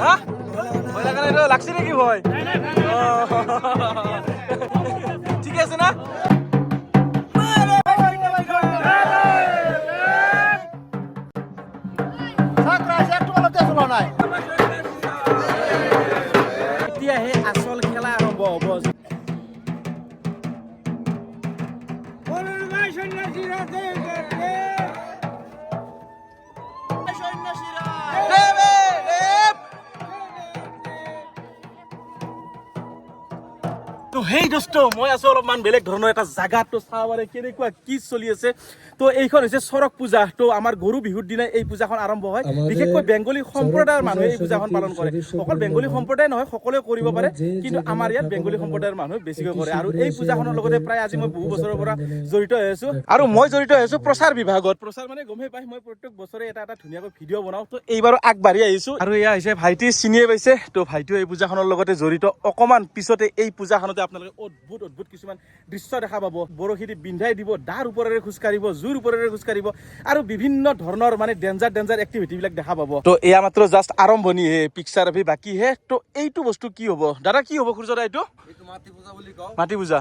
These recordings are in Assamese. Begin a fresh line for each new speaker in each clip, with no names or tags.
হ্যাঁ ভয় লাগা নাই, লাগছে নাকি ভয়? ঠিক আছে না? এতিয়াহে আচল খেলা আৰম্ভ হ'ব। তো হেই দোস্ত, মই আছো অলপমান বেলেগ ধৰণৰ এটা জাগাত। তো চাব পাৰে কেনেকুৱা কি চলি আছে। তো এইখন হৈছে চৰক পূজা। তো আমাৰ গৰু বিহুৰ দিনা এই পূজাখন আৰম্ভ হয়। বিশেষকৈ বেংগলী সম্প্ৰদায়ৰ মানুহে এই পূজাখন পালন কৰে। অকল বেংগলী সম্প্ৰদায় নহয়, সকলোৱে কৰিব পাৰে, কিন্তু আমাৰ ইয়াত বেংগলী সম্প্ৰদায়ৰ মানুহে বেছিকৈ কৰে। আৰু এই পূজাখনৰ লগতে প্ৰায় আজি মই বহু বছৰৰ পৰা জড়িত হৈ আছো। আৰু মই জড়িত হৈ আছো প্ৰচাৰ বিভাগত। প্ৰচাৰ মানে গমেই পাই, মই প্ৰত্যেক বছৰে এটা এটা ধুনীয়াকৈ ভিডিঅ' বনাওঁ। তো এইবাৰো আগবাঢ়ি আহিছো। আৰু এয়া হৈছে ভাইটি, চিনিয়ে পাইছে। তো ভাইটিও এই পূজাখনৰ লগতে জড়িত। অকমান পিছতে এই পূজাখনতে আপোনালোকে অদ্ভুত অদ্ভুত কিছুমান দৃশ্য দেখা পাব। বৰশী দি বিন্ধাই দিব, দাৰ ওপৰেৰে খোজকাঢ়িব, জুৰ ওপৰেৰে খোজকাঢ়িব, আৰু বিভিন্ন ধৰণৰ মানে ডেঞ্জাৰ এক্টিভিটি বিলাক দেখা পাব। তো এয়া মাত্ৰ জাষ্ট আৰম্ভণি হে, পিকচাৰ অভি বাকী হে। তো এইটো বস্তু কি হ'ব দাদা, কি হ'ব খুৰজদা? এইটো মাটি পূজা বুলি কওঁ। মাটি পূজা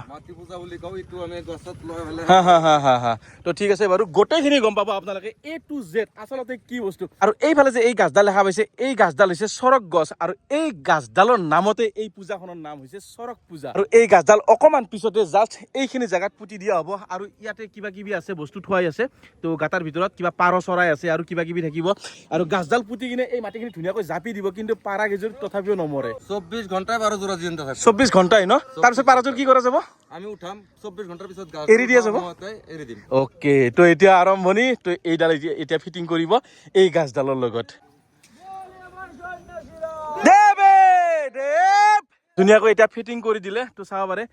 এইটো আমি গছত লৈ পেলাই হা। তো ঠিক আছে বাৰু, গোটেইখিনি গম পাব আপোনালোকে A to Z আচলতে কি বস্তু। আৰু এইফালে যে এই গাছডাল দেখা পাইছে, এই গাছডাল হৈছে চৰক গছ। আৰু এই গাছডালৰ নামতে এই পূজাখনৰ নাম হৈছে চৰক পূজা। আৰু এই গাছডাল অকমান পিছতে জাষ্ট এইখিনি জাগাত পুতি দিয়া হ'ব। আৰু ইয়াতে কিবা কিবি আছে, বস্তু থোৱাই আছে। তো গাঁতাৰ ভিতৰত কিবা পাৰ চৰাই আছে আৰু কিবা কিবি থাকিব। আৰু গাছডাল পুতি কিনে এই মাটিখিনি ধুনীয়াকৈ জাপি দিব, কিন্তু পাৰা কেইযোৰ তথাপিও নমৰে।
24 ঘণ্টাই 12 জোৰা জিন্দা থাকে।
24 ঘণ্টাই ন? তাৰপিছত পাৰাযোৰ কি কৰা যাব?
আমি উঠাম 24 ঘণ্টাৰ পিছত
এৰি দিয়া যাব।
এৰি দিম।
অকে, তো এতিয়া আৰম্ভণি। তো এইডাল এতিয়া ফিটিং কৰিব এই গাছডালৰ লগত। ধুনীয়াকৈ এতিয়া ফিটিং কৰি দিলে। তো চাব পাৰে।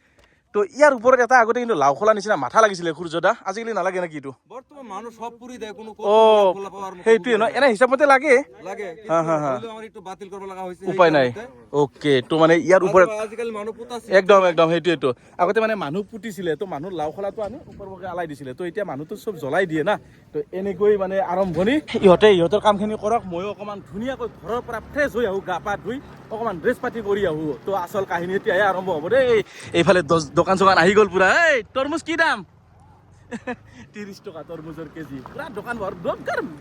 তো ইয়াৰ ওপৰত এটা আগতে কিন্তু লাও খোলা নিচিনা মাথা লাগিছিলে সূৰ্যদা, আজিকালি নালাগে নেকি এইটো?
বৰ্তমান মানুহ সব পুৰি দেয়, কোনো
সেইটোৱে ন, এনে হিচাপতে লাগে।
এইটো বাতিল কৰিব লগা হৈছে,
উপায় নাই। অকে, তো মানে ইয়াৰ ওপৰত
আজিকালি মানুহ পুতাছে।
একদম সেইটোৱেতো। আগতে মানে মানুহ পুতিছিলে, তো মানুহ লাও খোলাটো আনি ওপৰকে আলাই দিছিলে। তো এতিয়া মানুহটো চব জ্বলাই দিয়ে না। তো এনেকৈ মানে আৰম্ভণি। ইহঁতৰ কামখিনি কৰক, ময়ো অকণমান ধুনীয়াকৈ ঘৰৰ পৰা ফ্ৰেছ হৈ আহোঁ, গা পা ধুই অকণমান ড্ৰেছ পাতি কৰি আহোঁ। তো আচল কাহিনী এতিয়াহে আৰম্ভ হ'ব দেই। এইফালে দোকান চোকান আহি গ'ল পুৰা। এই তৰমুজ কি দাম? 30 টকা তৰমুজৰ কেজি। পুৰা দোকান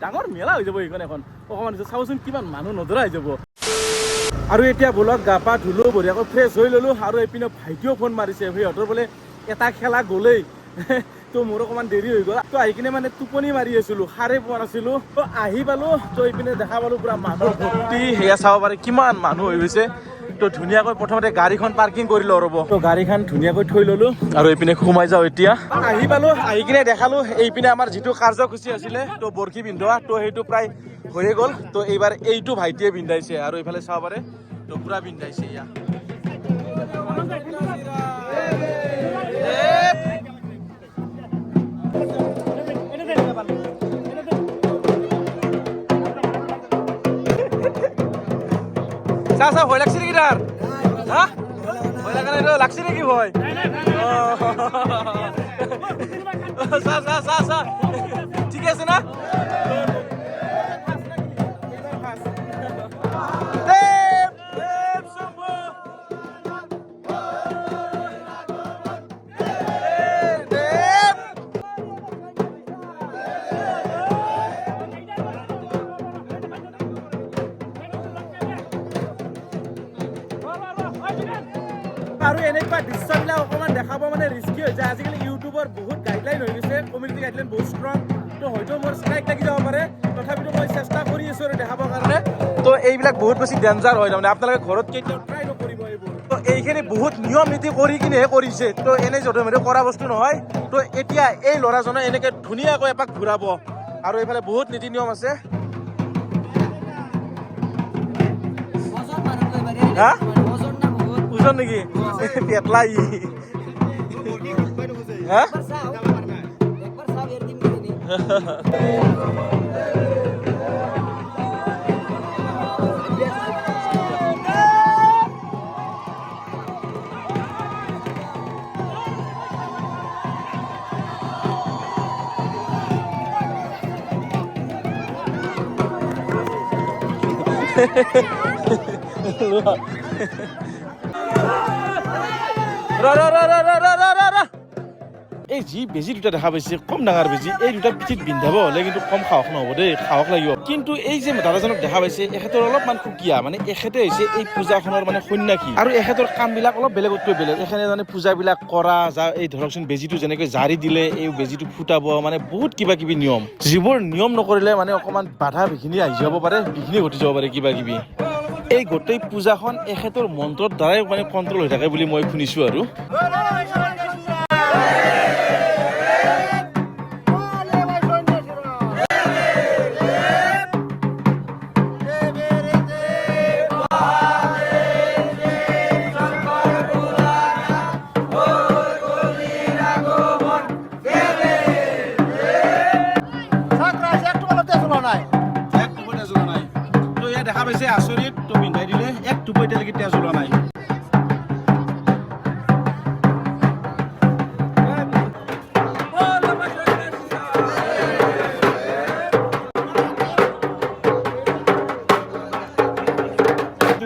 ডাঙৰ মেলা হৈ যাব এইখন এখন। অকণমান চাবচোন কিমান মানুহ নধৰা হৈ যাব। আৰু এতিয়া বলক গা পা ধুলো, বঢ়িয়াকৈ ফ্ৰেছ হৈ ল'লো। আৰু এইপিনে ভাইটিও ফোন মাৰিছে, সিহঁতৰ বোলে এটা খেলা গ'লেই। তো মোৰ অকণমান দেৰি হৈ গ'ল। তো আহি কিনে মানে টোপনি মাৰি আছিলো, সাৰে পোৱা নাছিলো। তো আহি পালো, তো এইপিনে দেখা পালো পুৰা মানুহ ভৰ্তি। সেয়া চাব পাৰে কিমান মানুহ হৈ গৈছে। তো ধুনীয়াকৈ প্ৰথমতে গাড়ীখন পাৰ্কিং কৰিলো ৰ'ব। তো গাড়ীখন ধুনীয়াকৈ থৈ ল'লো আৰু এইপিনে সোমাই যাওঁ এতিয়া। আহি পালো, আহি কিনে দেখালো এইপিনে আমাৰ যিটো কাৰ্যসূচী আছিলে, তো বৰশী পিন্ধোৱা, তো সেইটো প্ৰায় হৈয়ে গ'ল। তো এইবাৰ এইটো ভাইটিয়ে পিন্ধাইছে। আৰু এইফালে চাব পাৰে, তো পুৰা পিন্ধাইছে ইয়া। চা ভয় লাগছে নেকি তাৰ? হা ভয় লাগা নাই, লাগছে নেকি ভয়? চা ঠিক আছে না? আৰু এনেকুৱা দৃশ্যবিলাক অকণমান দেখাব মানে ৰিস্কি হৈ যায়। আজিকালি ইউটিউবৰ বহুত গাইডলাইন হৈ গৈছে, কমিউনিটি গাইডলাইন বহুত ষ্ট্ৰং। তো হয়তো মোৰ ষ্ট্ৰাইক লাগি যাব পাৰে, তথাপিতো মই চেষ্টা কৰি আছোঁ আৰু দেখাবৰ কাৰণে। তো এইবিলাক বহুত বেছি ডেঞ্জাৰ হয়, তাৰমানে আপোনালোকে ঘৰত কেতিয়াও ট্ৰাই নকৰিব এইবোৰ। তো এইখিনি বহুত নিয়ম নীতি কৰি কিনেহে কৰিছে। তো এনেই যধে মধে কৰা বস্তু নহয়। তো এতিয়া এই ল'ৰাজনে এনেকৈ ধুনীয়াকৈ এপাক ঘূৰাব। আৰু এইফালে বহুত নীতি নিয়ম আছে। হা ওজন নেকি? পেটলা ই। হা এই যি বেজি দুটা দেখা পাইছে কম ডাঙৰ বেজি এই দুটা পিঠিত বিন্ধাব হ'লে কিন্তু কম সাহস নহ'ব দেই, সাহস লাগিব। কিন্তু এই যে দাদাজনক দেখা পাইছে এখেতৰ অলপমান সুকীয়া, মানে এখেতে হৈছে এই পূজাখনৰ মানে সন্যাসী আৰু এখেতৰ কামবিলাক অলপ বেলেগতকৈ বেলেগ। এখেতে মানে পূজাবিলাক কৰা যা এই ধৰকচোন বেজিটো যেনেকৈ জাৰি দিলে এই বেজিটো ফুটাব, মানে বহুত কিবা কিবি নিয়ম, যিবোৰ নিয়ম নকৰিলে মানে অকণমান বাধা বিঘিনি আহি যাব পাৰে, বিঘিনি ঘটি যাব পাৰে কিবা কিবি। এই গোটেই পূজাখন এখেতৰ মন্ত্ৰৰ দ্বাৰাই মানে কণ্ট্ৰল হৈ থাকে বুলি মই শুনিছোঁ আৰু। দেখা পাইছে আচৰিত তো পিন্ধাই দিলে এক টোপ এতিয়ালৈকে তেজ ওলোৱা নাই।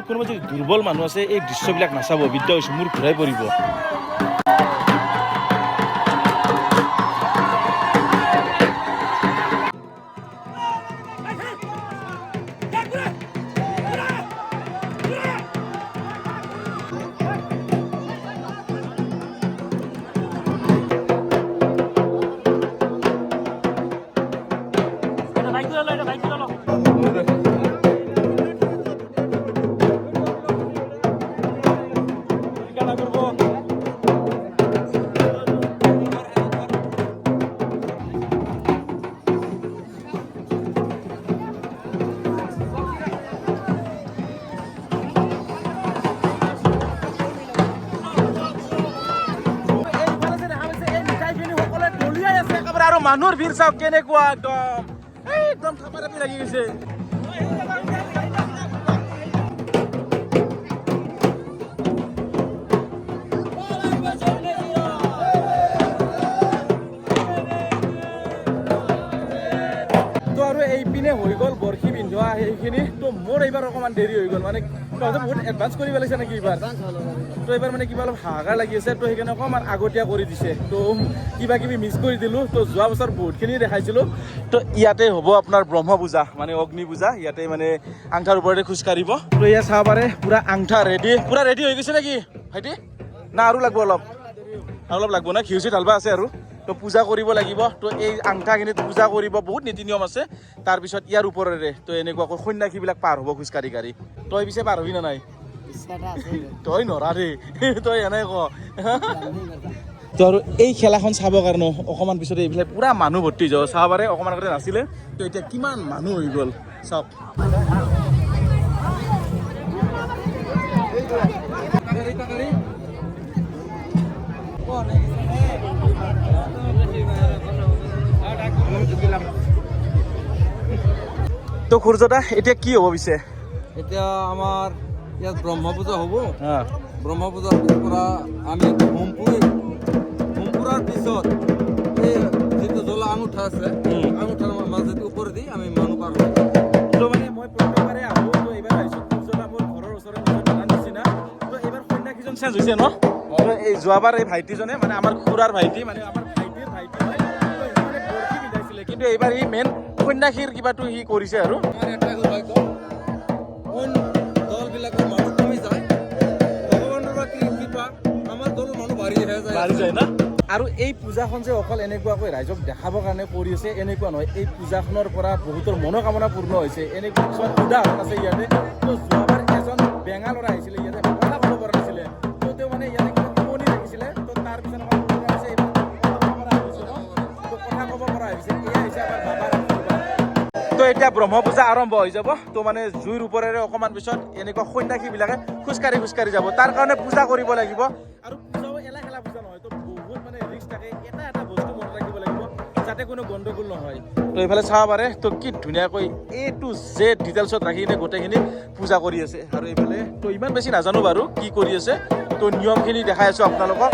কোনোবা যদি দুৰ্বল মানুহ আছে এই দৃশ্যবিলাক নাচাব, বিদ্যা হৈছে মূৰ ঘূৰাই পৰিব। আৰু মানুহৰ ভিৰ চাওক কেনেকুৱা, একদম থাপাথাপি লাগি গৈছে। তো আৰু এইপিনে হৈ গ'ল বৰশী পিন্ধোৱা সেইখিনি। তো মোৰ এইবাৰ অকণমান দেৰি হৈ গ'ল, মানে তহঁতে বহুত এডভান্স কৰি পেলাইছে নেকি এইবাৰ? তো এইবাৰ মানে কিবা অলপ হাহাকাৰ লাগি আছে, তো সেইকাৰণে অকণমান আগতীয়া কৰি দিছে। তো কিবা কিবি মিছ কৰি দিলোঁ। তো যোৱা বছৰ বহুতখিনি দেখাইছিলোঁ। তো ইয়াতে হ'ব আপোনাৰ ব্ৰহ্ম পূজা, মানে অগ্নি পূজা। ইয়াতে মানে আংঠাৰ ওপৰতে খোজকাঢ়িব। তো ইয়াত চাব পাৰে পুৰা আংঠা ৰেডি, পুৰা ৰেডি হৈ গৈছে নেকি ভাইটি? না আৰু লাগব অলপ লাগব না? ঘিউ চিউ ঢালবা আছে আৰু। তো পূজা কৰিব লাগিব। তো এই আংঠাখিনিত পূজা কৰিব, বহুত নীতি নিয়ম আছে। তাৰপিছত ইয়াৰ ওপৰেৰে তো এনেকুৱাকৈ সন্যাসীবিলাক পাৰ হ'ব খোজকাঢ়ি কাঢ়ি। তই পিছে পাৰ হবি নে নাই? তই নৰা দেই, তই এনে ক। তো আৰু এই খেলাখন চাবৰ কাৰণে অকণমান পিছতে এইফালে পুৰা মানুহ ভৰ্তি হৈ যাব। চাব পাৰে অকণমান আগতে নাছিলে, তো এতিয়া কিমান মানুহ হৈ গ'ল চাওক। তো সূৰ্যদা এতিয়া কি হ'ব পিছে?
এতিয়া আমাৰ ইয়াত ব্ৰহ্ম পূজা হ'ব। ব্ৰহ্ম পূজাৰ পৰা আমি হোম পুৰাৰ পিছত এই যিটো জ্বলা আঙুঠা আছে, আঙুঠাৰ মাজেদি ওপৰেদি আমি মানুহ পাৰ হওঁ।
তো মানে মই প্ৰত্যেকবাৰে আহোঁ, তো এইবাৰ আহিছোঁ সূৰ্যদা মোৰ ঘৰৰ ওচৰত দাদাৰ নিচিনা। তো এইবাৰ সন্যাসীজন চেঞ্জ হৈছে ন? এই যোৱাবাৰ এই ভাইটিজনে মানে আমাৰ খুৰাৰ ভাইটি, মানে আমাৰ ভাইটিৰ ভাইটি হয়, তো মানে বৰশী পিন্ধাইছিলে। কিন্তু এইবাৰ সি মেইন সন্যাসীৰ কিবাটো সি কৰিছে আৰু।
আমাৰ এটাই সৌভাগ্য, অইন দলবিলাকৰ মানুহ কমি যায়, ভগৱানৰ কৃপা আমাৰ দলৰ মানুহ বাঢ়ি যায়
না? আৰু এই পূজাখন যে অকল এনেকুৱাকৈ ৰাইজক দেখাবৰ কাৰণে কৰি আছে এনেকুৱা নহয়। এই পূজাখনৰ পৰা বহুতৰ মনোকামনা পূৰ্ণ হৈছে, এনেকুৱা কিছুমান উদাহৰণ আছে ইয়াতে। তো যোৱাবাৰ এজন বেঙা ল'ৰা আহিছিলে ইয়াতে, কথা ক'ব পৰা নাছিলে। তো তেওঁ মানে ইয়াতে কিবা শুৱনি লাগিছিলে। তো তাৰপিছত আমাৰ কথা ক'ব পৰা হৈছে ন? তো কথা ক'ব পৰা হৈছে। এয়া হৈছে আমাৰ বাবাৰ আশীৰ্বাদ। তো এতিয়া ব্ৰহ্ম পূজা আৰম্ভ হৈ যাব। তো মানে জুইৰ ওপৰেৰে অকণমান পিছত এনেকুৱা সন্যাসীবিলাকে খোজকাঢ়ি যাব। তাৰ কাৰণে পূজা কৰিব লাগিব। আৰু পূজাও এলা খেলা পূজা নহয়, তো বহুত মানে ৰিস্ক থাকে। এটা বস্তু মনত ৰাখিব লাগিব যাতে কোনো গণ্ডগোল নহয়। তো এইফালে চাব পাৰে, তো কি ধুনীয়াকৈ A to Z ডিটেইলছত ৰাখি কিনে গোটেইখিনি পূজা কৰি আছে। আৰু এইফালে তো ইমান বেছি নাজানো বাৰু কি কৰি আছে, তো নিয়মখিনি দেখাই আছোঁ আপোনালোকক।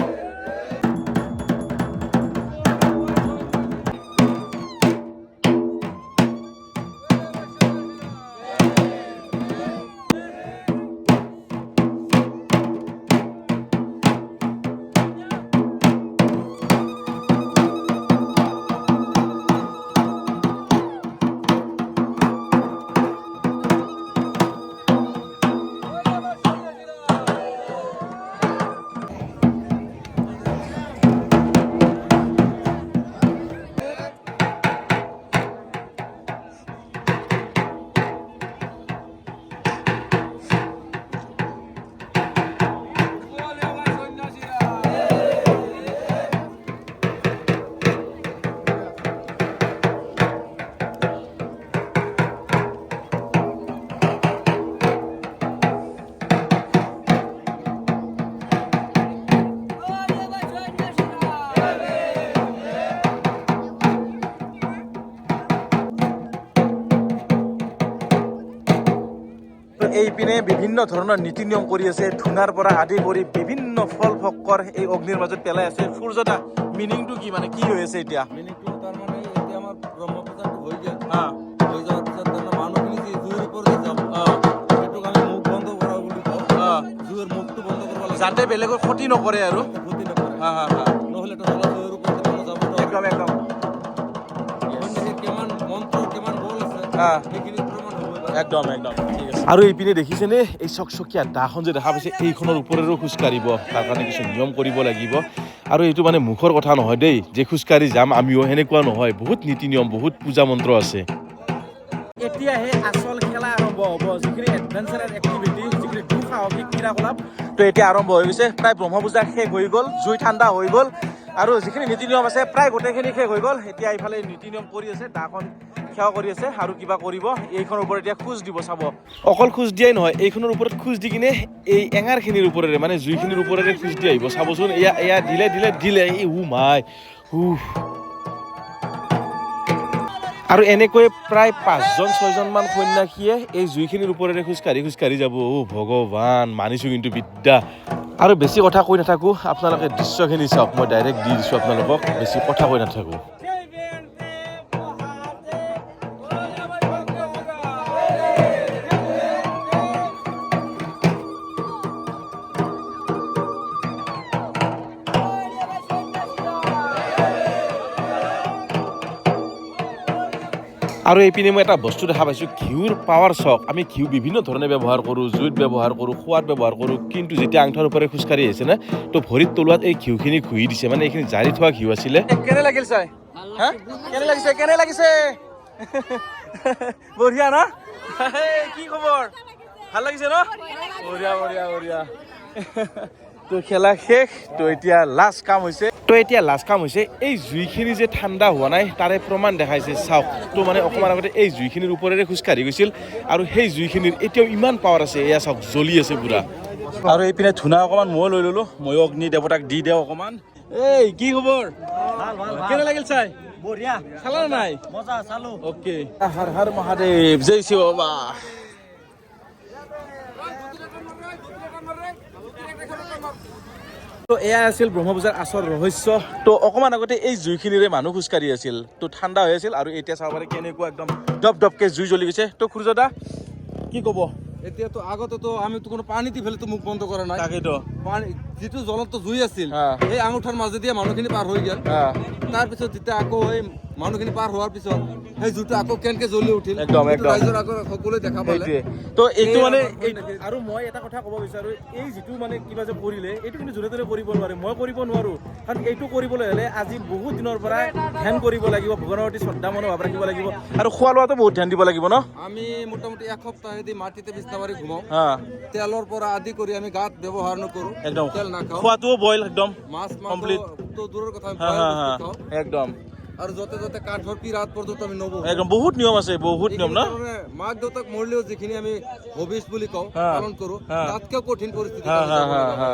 এইপিনে বিভিন্ন ধৰণৰ নীতি নিয়ম কৰি আছে, ধূনাৰ পৰা আদি কৰি বিভিন্ন ফল ফক্কৰ এই অগ্নিৰ মাজত পেলাই আছে। সূৰ্যদা মিনিংটো কি, মানে কি হৈ আছে এতিয়া?
মিনিংটো তাৰমানে এতিয়া আমাৰ ব্ৰহ্মপুত্ৰটো হৈ গ'ল,
হা
হৈ যোৱাৰ পিছত তাৰমানে মানুহখিনি যি জুইৰ ওপৰত যাব, সেইটোক আমি মুখ বন্ধ কৰা বুলি কওঁ। জুইৰ মুখটো বন্ধ কৰিব লাগে,
যাতে বেলেগৰ ক্ষতি নকৰে আৰু।
ক্ষতি নকৰে।
হা হা হা
নহ'লে তো জুইৰ ওপৰত মানুহ যাব নোৱাৰে।
একদম একদম।
সন্ন্যাসীৰ কিমান মন্ত্ৰ কিমান বল আছে
হা
সেইখিনি প্ৰমাণ হ'ব এবাৰ।
একদম একদম ঠিক আছে। আৰু এইপিনে দেখিছেনে এই চকচকীয়া দাখন যে দেখা পাইছে, এইখনৰ ওপৰেৰেও খোজকাঢ়িব, তাৰ কাৰণে কিছু নিয়ম কৰিব লাগিব। আৰু এইটো মানে মুখৰ কথা নহয় দেই, যে খোজকাঢ়ি যাম আমিও, সেনেকুৱা নহয়। বহুত নীতি নিয়ম, বহুত পূজা মন্ত্ৰ আছে। এতিয়াহে আচল খেলা আৰম্ভ হ'ব, যিখিনি এডভেঞ্চাৰাছ এক্টিভিটি, যিখিনি দুঃসাহসিক ক্ৰীড়াকলাপ, তো এতিয়া আৰম্ভ হৈ গৈছে। প্ৰায় ব্ৰহ্মপূজা শেষ হৈ গ'ল, জুই ঠাণ্ডা হৈ গ'ল, আৰু যিখিনি নীতি নিয়ম আছে প্ৰায় গোটেইখিনি শেষ হৈ গ'ল। এতিয়া এইফালে নীতি নিয়ম কৰি আছে, দাখন সেৱা কৰি আছে আৰু কিবা কৰিব। এইখনৰ ওপৰত এতিয়া খোজ দিব, চাব। অকল খোজ দিয়াই নহয়, এইখনৰ ওপৰত খোজ দি কিনে এই এঙাৰখিনিৰ ওপৰেৰে, মানে জুইখিনিৰ ওপৰেৰে খোজ দি আহিব। চাবচোন, এয়া দিলে দিলে দিলে, এই মাই আৰু এনেকৈ প্ৰায় 5-6জন মান সন্যাসীয়ে এই জুইখিনিৰ ওপৰেৰে খোজকাঢ়ি যাব। ভগৱান, মানিছোঁ কিন্তু বিদ্যা। আৰু বেছি কথা কৈ নাথাকোঁ, আপোনালোকে দৃশ্যখিনি চাওক। মই ডাইৰেক্ট দি দিছোঁ আপোনালোকক, বেছি কথা কৈ নাথাকোঁ। আৰু এইপিনে মই এটা বস্তু দেখা পাইছোঁ, ঘিউৰ পাৱাৰ চক। আমি ঘিউ বিভিন্ন ধৰণে ব্যৱহাৰ কৰোঁ, জুইত ব্যৱহাৰ কৰোঁ, খোৱাত ব্যৱহাৰ কৰোঁ, কিন্তু যেতিয়া আঙঠাৰ ওপৰে খোজকাঢ়ি আহিছে না, তো ভৰিত তলুৱাত এই ঘিউখিনি ঘঁহি দিছে, মানে এইখিনি জাৰি থোৱা ঘিউ আছিলে। কেনে লাগিল চাই? হা কেনে লাগিছে, কেনে লাগিছে? বঢ়িয়া না? কি খবৰ? ভাল লাগিছে ন? বঢ়িয়া বঢ়িয়া বঢ়িয়া। তো খেলা শেষ, তো এতিয়া লাষ্ট কাম হৈছে। এই জুইখিনি যে ঠাণ্ডা হোৱা নাই তাৰে প্ৰমাণ দেখাইছে, চাওক। তো মানে অকণমান আগতে এই জুইখিনিৰ ওপৰেৰে খোজকাঢ়ি গৈছিল, আৰু সেই জুইখিনিৰ এতিয়াও ইমান পাৱাৰ আছে, এয়া চাওক, জ্বলি আছে পুৰা। আৰু এইপিনে ধূনা অকণমান ময়ো লৈ ল'লোঁ, ময়ো অগ্নি দেৱতাক দি দিওঁ অকণমান। এই কি খবৰ? কেনে লাগিল চাই?
বঢ়িয়া।
চালা নাই?
মজা চালো।
অ'কে, হৰ হৰ মহাদেৱ, জয় শিৱ বাবা। তো এয়া আছিল ব্ৰহ্মপূজাৰ আচল ৰহস্য। তো অকণমান আগতে এই জুইখিনিৰে মানুহ খোজকাঢ়ি আছিল, তো ঠাণ্ডা হৈ আছিল, আৰু এতিয়া চাব পাৰে কেনেকুৱা একদম দপ দপকৈ জুই জ্বলি গৈছে। তো সূৰ্যদা কি ক'ব?
এতিয়াতো আগতেতো আমিতো কোনো পানী দি ফেলে তো মুখ বন্ধ কৰা নাই।
তাকেইতো।
পানী যিটো জ্বলন্ত জুই আছিল,
হা।
সেই আঙুঠাৰ মাজেদি মানুহখিনি পাৰ হৈ গ'ল। তাৰপিছত যেতিয়া আকৌ এই মানুহখিনি পাৰ হোৱাৰ পিছত সেই জুইটো আকৌ কেনেকে জ্বলি উঠিল,
একদম,
সেইটো
একদম।
ৰাইজৰ আগত সকলোৱে দেখা পালে।
সেইটোৱে। তো এইটো মানে
এই
আৰু মই এটা কথা ক'ব বিচাৰোঁ, এই যিটো মানে কিবা যে কৰিলে, এইটো কিন্তু যোনে তোনে কৰিব নোৱাৰে, মই কৰিব নোৱাৰোঁ। কাৰণ এইটো কৰিবলৈ হ'লে আজি বহুত দিনৰ পৰা ধ্যান কৰিব লাগিব, ভগৱানৰ প্ৰতি শ্ৰদ্ধা মনোভাৱ ৰাখিব লাগিব, আৰু খোৱা লোৱাটো বহুত ধ্যান দিব লাগিব ন?
আমি মোটামুটি এসপ্তাহেদি মাটিতে বিছনা মাৰি ঘুমাওঁ।
হা
তেলৰ পৰা আদি কৰি আমি গাত ব্যৱহাৰ নকৰোঁ,
একদম।
তেল নাখাওঁ।
খোৱাটোও বইল একদম
মাছ
কমপ্লিট।
মাংসটো দূৰৰ কথা, আমি
হা
বইল
হা
বস্তু
হা
খাওঁ।
একদম
আৰু য'তে য'তে কাঠৰ পিৰাত পৰ্যন্ত আমি নবহোঁ।
একদম বহুত নিয়ম আছে, বহুত নিয়ম ন?
মাক দেউতাক মৰিলেও যিখিনি আমি হবিজ বুলি কওঁ,
হা।
পালন কৰোঁ,
হা।
তাতকেও কঠিন পৰিস্থিতি
হা হা হা হা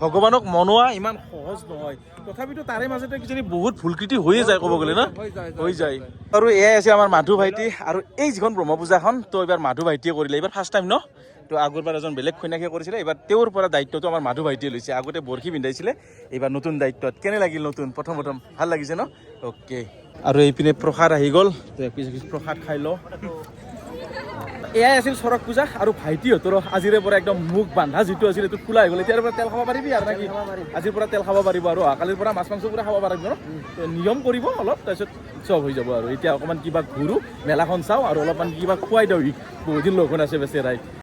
ভগৱানক মনোৱা ইমান সহজ নহয়, তথাপিতো তাৰে মাজতে কিজানি বহুত ভুলকৃতি হৈয়ে যায়, ক'ব গ'লে না হৈ যায়। আৰু এয়াই আছে আমাৰ মাধু ভাইটি, আৰু এই যিখন ব্ৰহ্মপূজাখন, তো এইবাৰ মাধু ভাইটিয়ে কৰিলে, এইবাৰ ফাৰ্ষ্ট টাইম ন? তো আগৰবাৰ এজন বেলেগ সন্যাসীয়ে কৰিছিলে, এইবাৰ তেওঁৰ পৰা দায়িত্বটো আমাৰ মাধু ভাইটিয়ে লৈছে। আগতে বৰশী পিন্ধাইছিলে, এইবাৰ নতুন দায়িত্বত। কেনে লাগিল নতুন? প্ৰথম ভাল লাগিছে ন? অ'কে। আৰু এইপিনে প্ৰসাদ আহি গ'ল, তো এপিচ এপিচ প্ৰসাদ খাই লওঁ। এয়াই আছিল চৰক পূজা, আৰু ভাইটিহঁতৰো আজিৰে পৰা একদম মুখ বান্ধা যিটো আছিল এইটো খোলা হৈ গ'ল। এতিয়াৰ পৰা তেল খাব পাৰিবি আৰু নাকি? আজিৰ পৰা তেল খাব পাৰিব, আৰু অহাকালিৰ পৰা মাছ মাংস পুৰা খাব পাৰিব ন? তো নিয়ম কৰিব অলপ, তাৰপিছত চব হৈ যাব। আৰু এতিয়া অকণমান কিবা ঘূৰোঁ, মেলাখন চাওঁ, আৰু অলপমান কিবা খুৱাই দিওঁ, বহুত দিন লঘোণ আছে বেচেৰাই।